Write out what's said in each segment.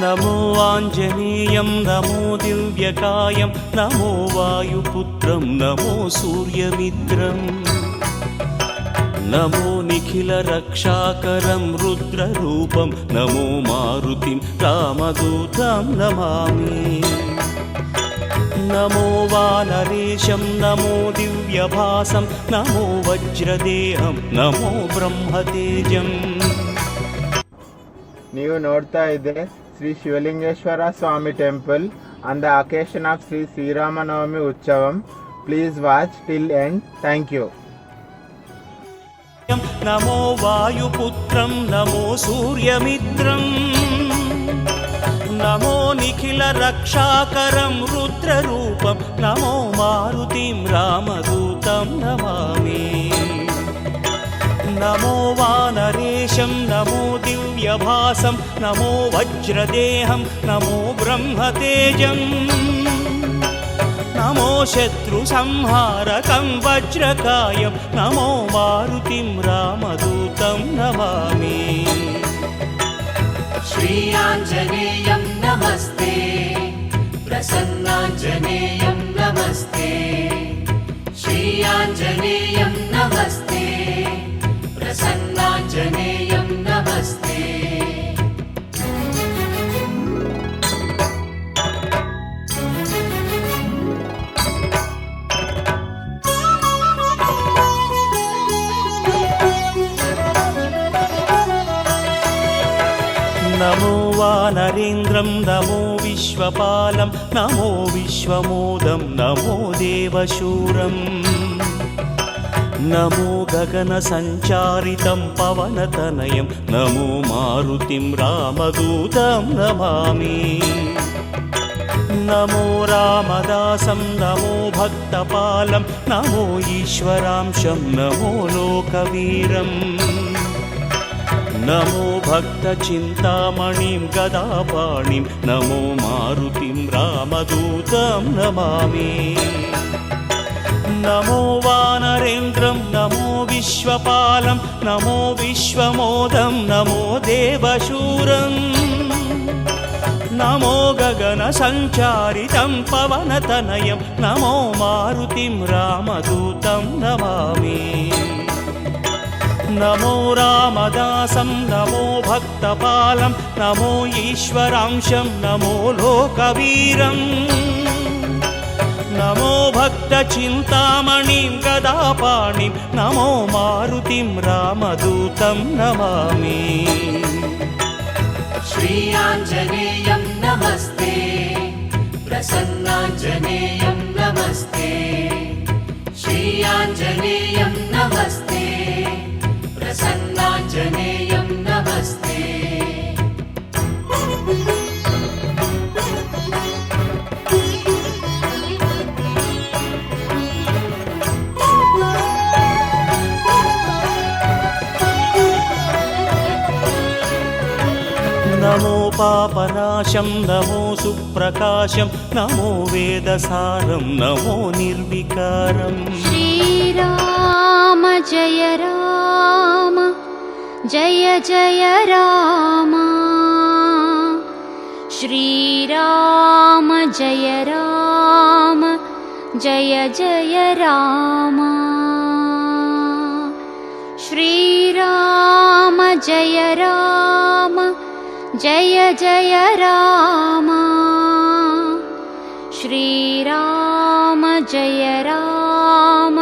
नमो आञ्जनेयं नमो दिव्यकायं नमो वायुपुत्रं नमो सूर्यमित्रम् नमो निखिलरक्षाकरं रुद्ररूपं नमो मारुतिं रामदूतं नमामि नमो वानरेशं नमो दिव्यभासं नमो वज्रदेहं नमो ब्रह्मतेजम् ನೀವು ನೋಡ್ತಾ ಇದೆ ಶ್ರೀ ಶಿವಲಿಂಗೇಶ್ವರ ಸ್ವಾಮಿ temple on the occasion of Sri Sriramnavami Utsavam. Please watch till end. Thank you. नमो वायुपुत्रं नमो सूर्यमित्रम् नमो निखिलरक्षाकरं रुद्ररूपं नमो मारुतिं रामदूतं नमामि नमो वानरेशं नमो दिव्यभासं नमो वज्रदेहं नमो ब्रह्मतेजम् नमो शत्रुसंहारकं वज्रकायं नमो मारुतिं रामदूतं नमामि श्री आञ्जनेयं नमस्ते प्रसन्नाञ्जनेयं नमस्ते श्री आञ्जनेयं नमस्ते प्रसन्नाञ्जनेयं नमस्ते नमो वानरेन्द्रं नमो विश्वपालं नमो विश्वमोदं नमो देवशूरम् नमो गगनसञ्चारितं पवनतनयं नमो मारुतिं रामदूतं नमामि नमो रामदासं नमो भक्तपालं नमो ईश्वरांशं नमो लोकवीरम् नमो भक्तचिन्तामणिं गदापाणिं नमो मारुतिं रामदूतं नमामि नमो वानरेन्द्रं नमो विश्वपालं नमो विश्वमोदं नमो देवशूरम् नमो गगनसञ्चारितं पवनतनयं नमो मारुतिं रामदूतं नमामि नमो रामदासं नमो भक्तपालं नमो ईश्वरांशं नमो लोकवीरम् नमो भक्तचिन्तामणिं गदापाणिं नमो मारुतिं रामदूतं नमामि श्री आञ्जनेयं नमस्ते प्रसन्नाञ्जनेयं नमस्ते श्री आञ्जनेयं नमस्ते प्रसन्नाञ्जनेयं नमस्ते नमो पापनाशं नमो सुप्रकाशं नमो वेदसारं नमो निर्विकारम् श्रीराम जय राम जय जय राम श्रीराम जय राम जय जय राम श्रीराम जय राम जय जय राम श्रीराम जय राम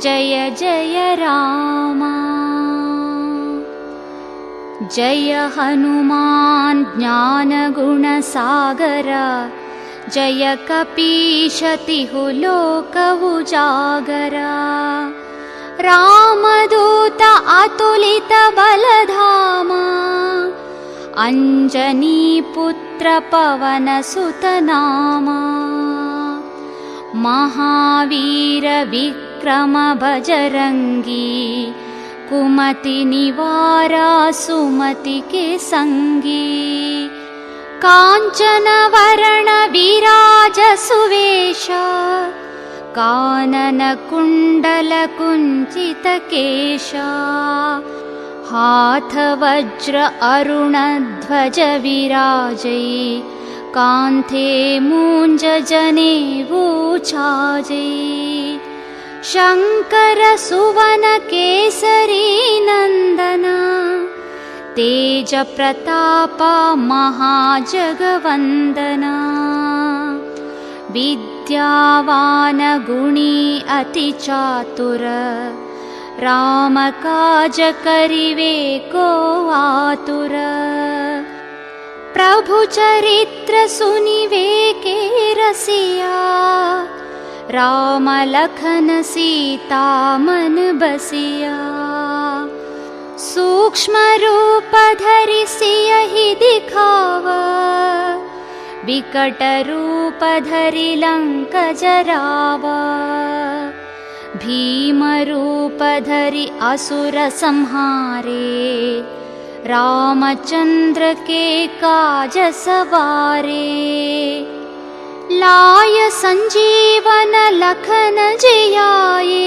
जय जय राम जय हनुमान् ज्ञान गुण सागर जय कपीश तिहु लोक उजागर रामदूत अतुलित बलधाम अंजनी पुत्र पवन सुत नामा महावीर विक्रम बजरंगी कुमति निवारा सुमति के संगी कांचन वरण विराज सुवेश कानन कुंडल कुंचित केश हाथ वज्र अरुणध्वज विराजै कान्थे मूञ्ज जनेवूचाजै शङ्कर सुवन केसरी नन्दन तेज प्रताप महाजगवन्दना विद्यावान गुणी अति चातुर राम काज करिवे को आतुर प्रभु चरित्र सुनिवे के रसिया राम लखन सीता मन बसिया सूक्ष्म रूप धरि सियहि दिखाव विकट रूप धरि लंक जरावा भीम रूप धरि असुर संहारे रामचंद्र के काज सवारे लाय संजीवन लखन जियाए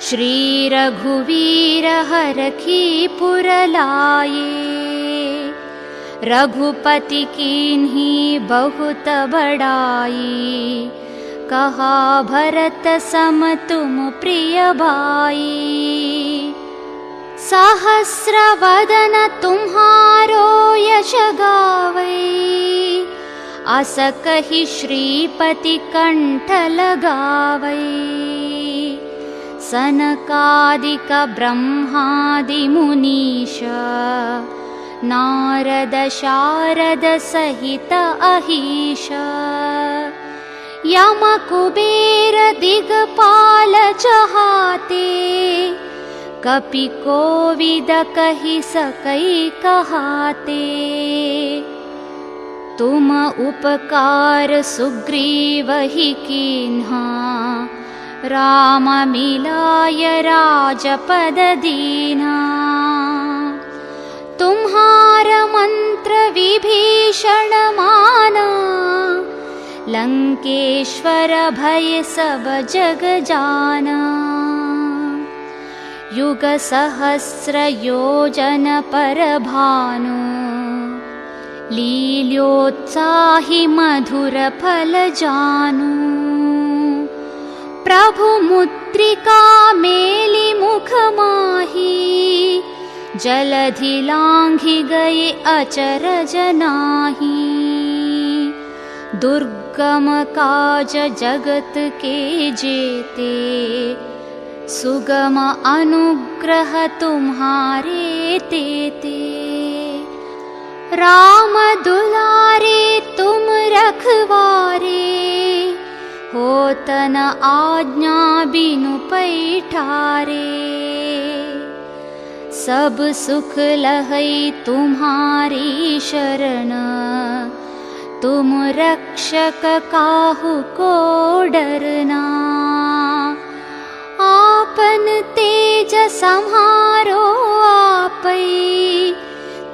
श्री रघुवीर हरखी पुर लाए रघुपति कीन्ही बहुत बड़ाई कहा भरत सम तुम प्रिय भाई सहस्र वदन तुम्हारो यश गावै अस कहि श्रीपति कंठ लगावै सनकादिक ब्रह्मादि मुनीश नारद शारद सहित अहीश यम कुबेर दिगपाल चहाते कपि कोविद कहि सकै कहाते तुम उपकार सुग्रीव ही कीन्हा राम मिलाय राजपद दीना तुम्हार मंत्र विभीषण माना लंकेश्वर भय सब जग जाना युग सहस्र योजन पर भानु लील्योत्साहि मधुर फल जानु प्रभु मुद्रिका मेली मुख माही जलधि लांघि गए अचरज नाही दुर्गम काज जगत के जेते सुगम अनुग्रह तुम्हारे तेते राम दुलारे तुम रखवारे होत न आज्ञा बिनु पैठारे सब सुख लहै तुम्हारी शरण तुम रक्षक काहू को डरना आपन तेज सम्हारो आपै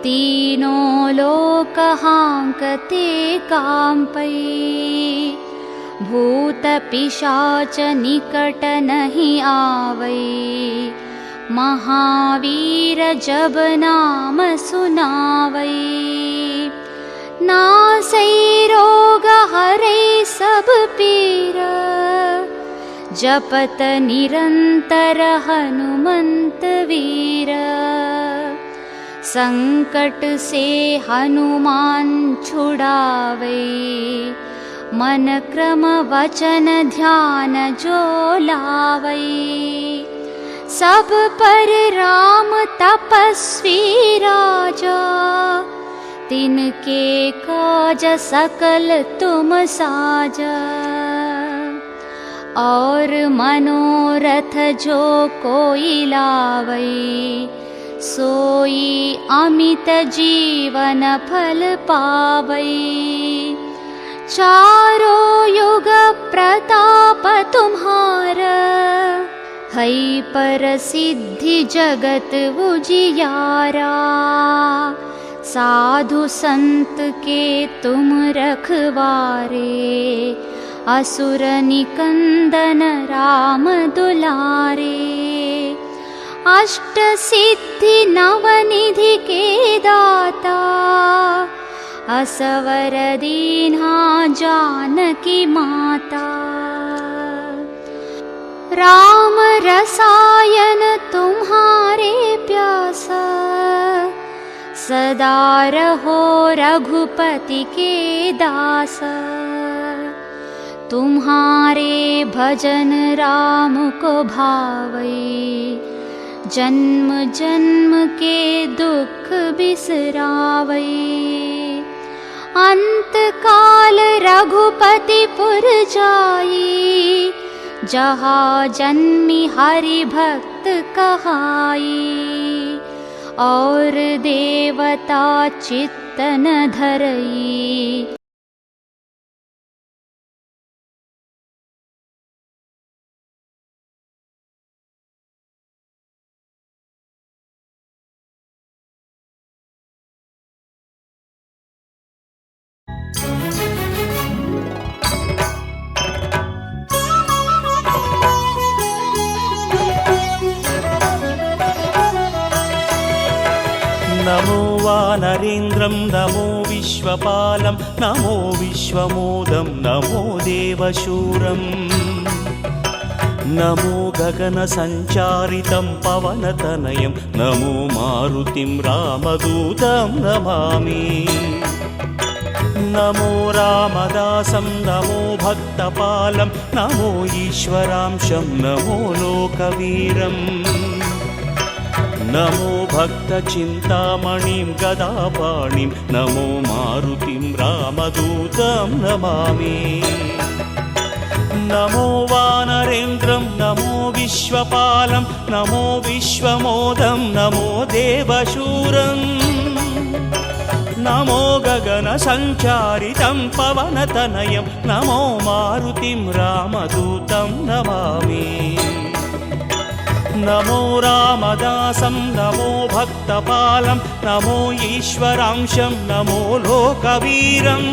तीनों लोक हांकते कांपै भूत पिशाच निकट नहीं आवै महावीर जब नाम सुनावै नासै रोग हरै सब पीर जपत निरंतर हनुमंत वीर संकट से हनुमान छुड़ावे मन क्रम वचन ध्यान जो लावै सब पर राम तपस्वी राजा तिनके काज सकल तुम साजा और मनोरथ जो कोई लावै सोई अमित जीवन फल पावै चारों युग प्रताप तुम्हारा है पर सिद्धि जगत उजियारा साधु संत के तुम रखवारे असुर निकंदन राम दुलारे अष्टसिद्धि नवनिधि के दाता असवर दीन्हा जानकी माता। राम रसायन तुम्हारे प्यासा सदा रहो रघुपति के दास। तुम्हारे भजन राम को भावै जन्म जन्म के दुख बिसरावै। अंत काल रघुपति पुर जाई जहाँ जन्मी हरि भक्त कहाई। और देवता चित्तन धरई नमो वानरेन्द्रं नमो विश्वपालं नमो विश्वमोदं नमो देवशूरं। नमो गगनसञ्चारितं पवनतनयं नमो मारुतिं रामदूतं नमामि। नमो रामदासं नमो भक्तपालं नमो ईश्वरांशं नमो लोकवीरम्। नमो भक्तचिन्तामणिं गदापाणिं नमो मारुतिं रामदूतं नमामि। नमो वानरेन्द्रं नमो विश्वपालं नमो विश्वमोदं नमो देवशूरं। नमो गगनसञ्चारितं पवनतनयं नमो मारुतिं रामदूतं नमामि। नमो रामदासं नमो भक्तपालं नमो ईश्वरांशं नमो लोकवीरम्।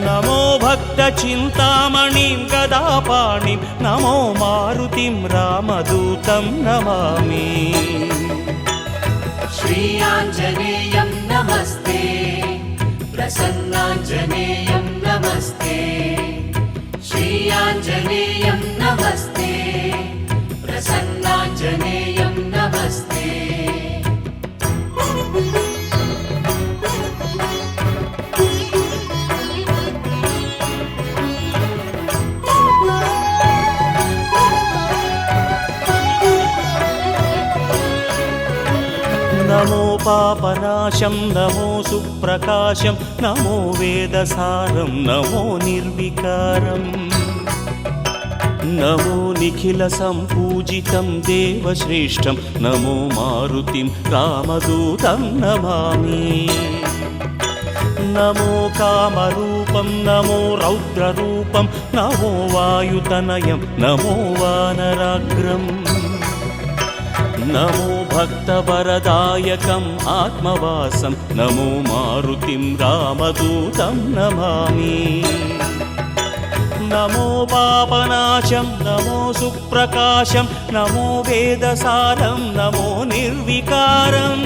नमो भक्तचिन्तामणिं गदापाणिं नमो मारुतिं रामदूतं नमामि। श्रीयाञ्जनेयं नमस्ते प्रसन्नाञ्जनेयं नमस्ते। श्रीयाञ्जनेयं नमस्ते प्रसन्नाञ्जनेयं नमस्ते। नमो पापनाशं नमो सुप्रकाशं नमो वेदसारं नमो निर्विकारम्। नमो निखिलसम्पूजितं देवश्रेष्ठं नमो मारुतिं रामदूतं नमामि। नमो कामरूपं नमो रौद्ररूपं नमो वायुतनयं नमो वानराग्रम्। नमो भक्तवरदायकम् आत्मवासं नमो मारुतिं रामदूतं नमामि। नमो पापनाशं नमो सुप्रकाशं नमो वेदसारं नमो निर्विकारम्।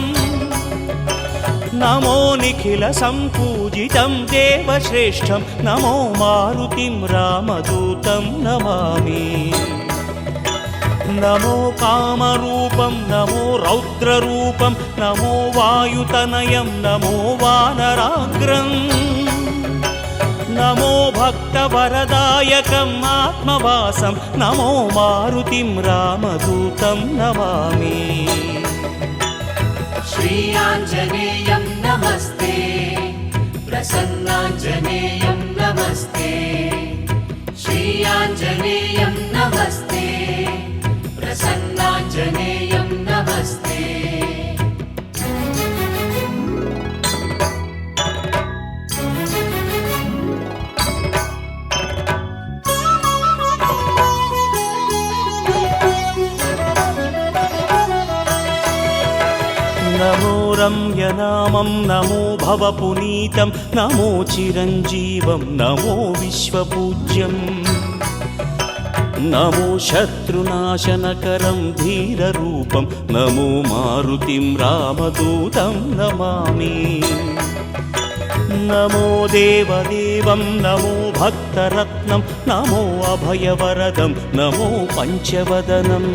नमो निखिलसम्पूजितं देवश्रेष्ठं नमो मारुतिं रामदूतं नमामि। नमो कामरूपं नमो रौद्ररूपं नमो वायुतनयं नमो वानराग्रम्। नमो भक्तवरदायकम् आत्मवासं नमो मारुतिं रामदूतं नमामि। श्रीयाञ्जनेयं नमस्ते प्रसन्नाञ्जनेयं नमस्ते। श्रीयाञ्जनेयं नमस्ते प्रसन्नाञ्जनेयं नमस्ते। नमो रम्यनामं नमो भवपुनीतं नमो चिरञ्जीवं नमो विश्वपूज्यम्। నమో శత్రునాశనకరం ధీరరూపం నమో మారుతిం రామదూతం నమామి నమో దేవదేవం నమో భక్తరత్నం నమో అభయవరదం నమో పంచవదనం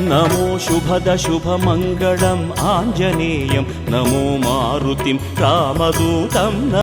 నమో శుభద శుభమంగళం ఆంజనేయం నమో మారుతిం రామదూతం